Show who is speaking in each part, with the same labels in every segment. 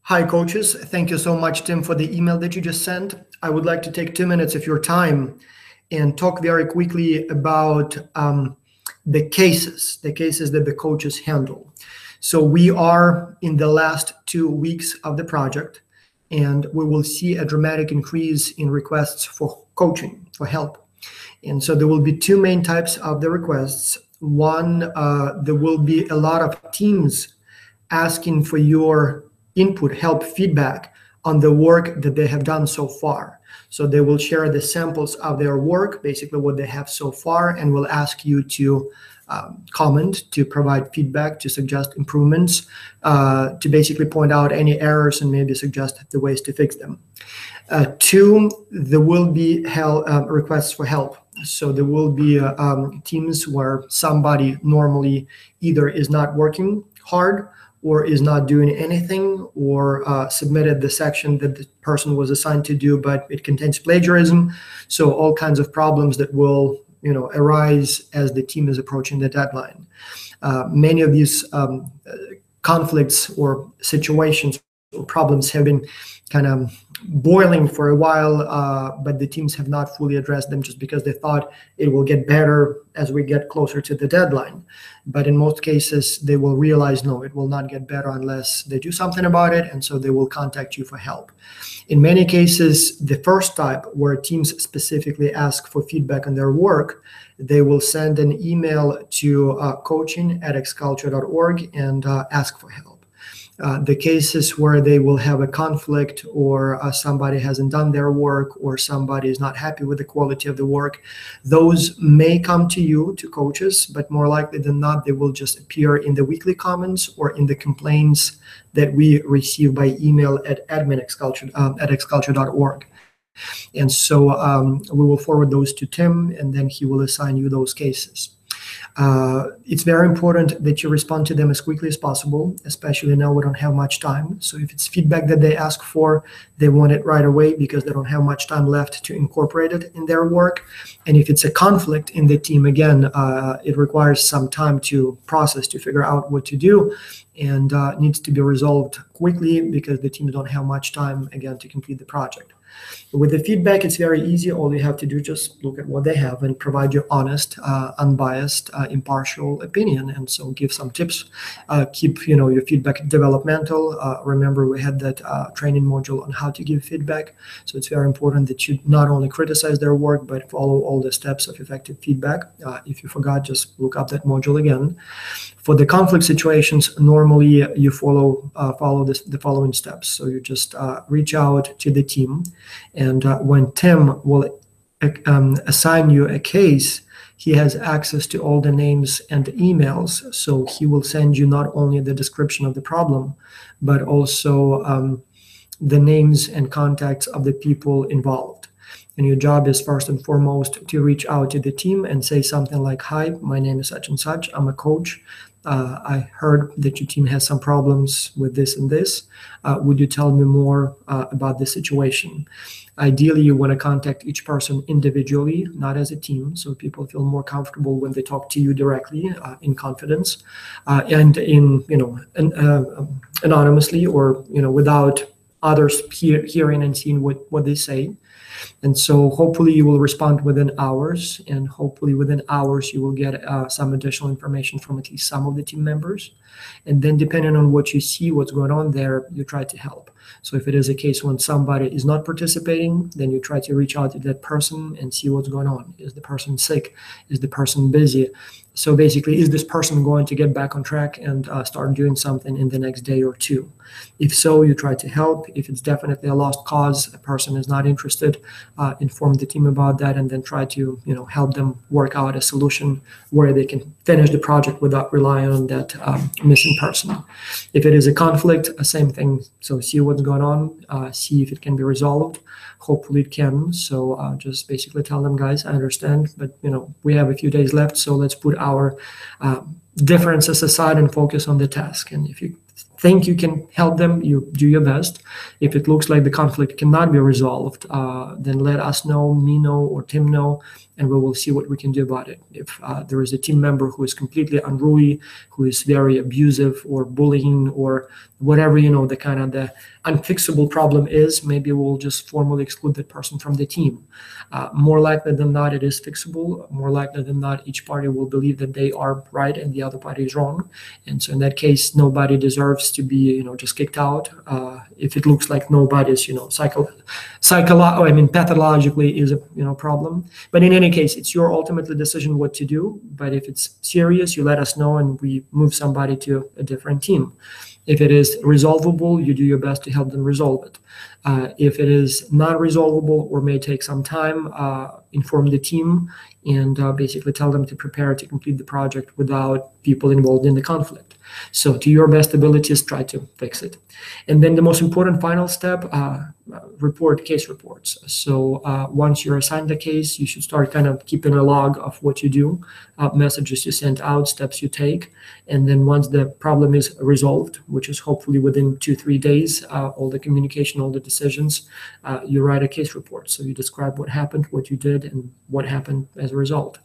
Speaker 1: Hi, coaches. Thank you so much, Tim, for the email that you just sent. I would like to take 2 minutes of your time and talk very quickly about the cases that the coaches handle. So we are in the last 2 weeks of the project, and we will see a dramatic increase in requests for coaching, for help. And so there will be two main types of the requests. One, there will be a lot of teams asking for your input, help, feedback on the work that they have done so far. So they will share the samples of their work, basically what they have so far, and will ask you to comment, to provide feedback, to suggest improvements, to basically point out any errors and maybe suggest the ways to fix them. Two, there will be requests for help. So there will be teams where somebody normally either is not working hard or is not doing anything, or submitted the section that the person was assigned to do, but it contains plagiarism. So all kinds of problems that will arise as the team is approaching the deadline. Many of these conflicts or situations or problems have been kind of boiling for a while, but the teams have not fully addressed them just because they thought it will get better as we get closer to the deadline. But in most cases, they will realize, no, it will not get better unless they do something about it, and so they will contact you for help. In many cases, the first type, where teams specifically ask for feedback on their work, they will send an email to coaching@xculture.org and ask for help. The cases where they will have a conflict, or somebody hasn't done their work, or somebody is not happy with the quality of the work, those may come to you, to coaches, but more likely than not, they will just appear in the weekly comments or in the complaints that we receive by email at admin@xculture.org. And so we will forward those to Tim, and then he will assign you those cases. It's very important that you respond to them as quickly as possible, especially now we don't have much time. So if it's feedback that they ask for, they want it right away because they don't have much time left to incorporate it in their work. And if it's a conflict in the team, again, it requires some time to process, to figure out what to do, and needs to be resolved quickly because the teams don't have much time, again, to complete the project. With the feedback, it's very easy. All you have to do is just look at what they have and provide your honest, unbiased, impartial opinion. And so give some tips. Keep your feedback developmental. Remember, we had that training module on how to give feedback. So it's very important that you not only criticize their work, but follow all the steps of effective feedback. If you forgot, just look up that module again. For the conflict situations, normally you follow the following steps. So you just reach out to the team, and when Tim will assign you a case, he has access to all the names and emails. So he will send you not only the description of the problem, but also the names and contacts of the people involved. And your job is first and foremost to reach out to the team and say something like, "Hi, my name is such and such. I'm a coach. I heard that your team has some problems with this and this. Would you tell me more about the situation?" Ideally, you want to contact each person individually, not as a team, so people feel more comfortable when they talk to you directly, in confidence, and anonymously, or without others hearing and seeing what they say. And so hopefully you will respond within hours, and hopefully within hours you will get some additional information from at least some of the team members. And then depending on what you see, what's going on there, you try to help. So if it is a case when somebody is not participating, then you try to reach out to that person and see what's going on. Is the person sick? Is the person busy? So basically, is this person going to get back on track and start doing something in the next day or two? If so, you try to help. If it's definitely a lost cause, a person is not interested, inform the team about that, and then try to help them work out a solution where they can finish the project without relying on that missing person. If it is a conflict, same thing. So see what's going on, see if it can be resolved. Hopefully it can. So just basically tell them, guys, I understand, but we have a few days left, so let's put our differences aside and focus on the task. And if you think you can help them, you do your best. If it looks like the conflict cannot be resolved, then let us know, me know, or Tim know, and we will see what we can do about it. If there is a team member who is completely unruly, who is very abusive or bullying or whatever, the kind of the unfixable problem is, maybe we'll just formally exclude that person from the team. More likely than not, it is fixable. More likely than not, each party will believe that they are right and the other party is wrong. And so in that case, nobody deserves to be, just kicked out. If it looks like nobody's, pathologically is a, problem. But in any case, it's your ultimate decision what to do. But if it's serious, you let us know and we move somebody to a different team. If it is resolvable, you do your best to help them resolve it. If it is not resolvable or may take some time, inform the team and basically tell them to prepare to complete the project without people involved in the conflict. So to your best abilities, try to fix it. And then the most important final step, report case reports. So once you're assigned a case, you should start kind of keeping a log of what you do, messages you send out, steps you take. And then once the problem is resolved, which is hopefully within 2-3 days, all the communication, all the decisions, you write a case report. So you describe what happened, what you did, and what happened as a result.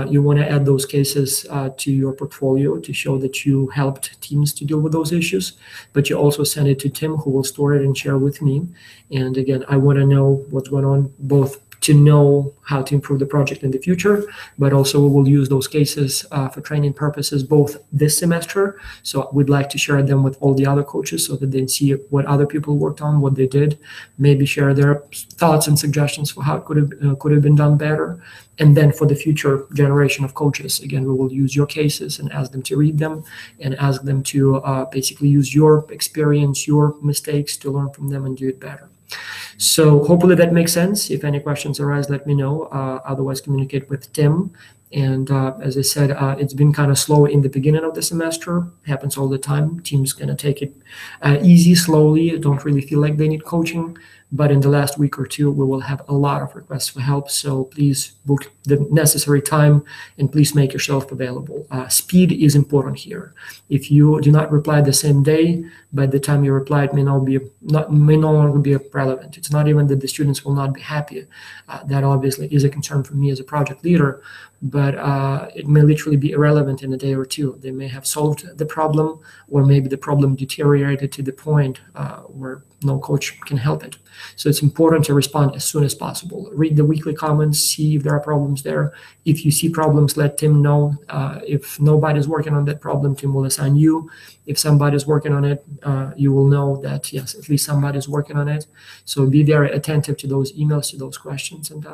Speaker 1: You want to add those cases to your portfolio to show that you helped teams to deal with those issues, but you also send it to Tim, who will store it and share with me. And again, I want to know what's going on, both to know how to improve the project in the future, but also we will use those cases for training purposes both this semester. So we'd like to share them with all the other coaches so that they see what other people worked on, what they did, maybe share their thoughts and suggestions for how it could have been done better. And then for the future generation of coaches, again, we will use your cases and ask them to read them and ask them to basically use your experience, your mistakes to learn from them and do it better. So hopefully that makes sense. If any questions arise, let me know. Otherwise, communicate with Tim. And as I said, it's been kind of slow in the beginning of the semester. Happens all the time. Teams going to take it easy, slowly. Don't really feel like they need coaching. But in the last week or two, we will have a lot of requests for help. So please book the necessary time and please make yourself available. Speed is important here. If you do not reply the same day, by the time you reply, it may no longer be relevant. It's not even that the students will not be happy. That obviously is a concern for me as a project leader, but it may literally be irrelevant in a day or two. They may have solved the problem, or maybe the problem deteriorated to the point where no coach can help it. So it's important to respond as soon as possible. Read the weekly comments, see if there are problems there. If you see problems, let Tim know. If nobody's working on that problem, Tim will assign you. If somebody's working on it, you will know that, yes, at least somebody's working on it. So be very attentive to those emails, to those questions, and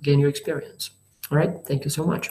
Speaker 1: gain your experience. All right. Thank you so much.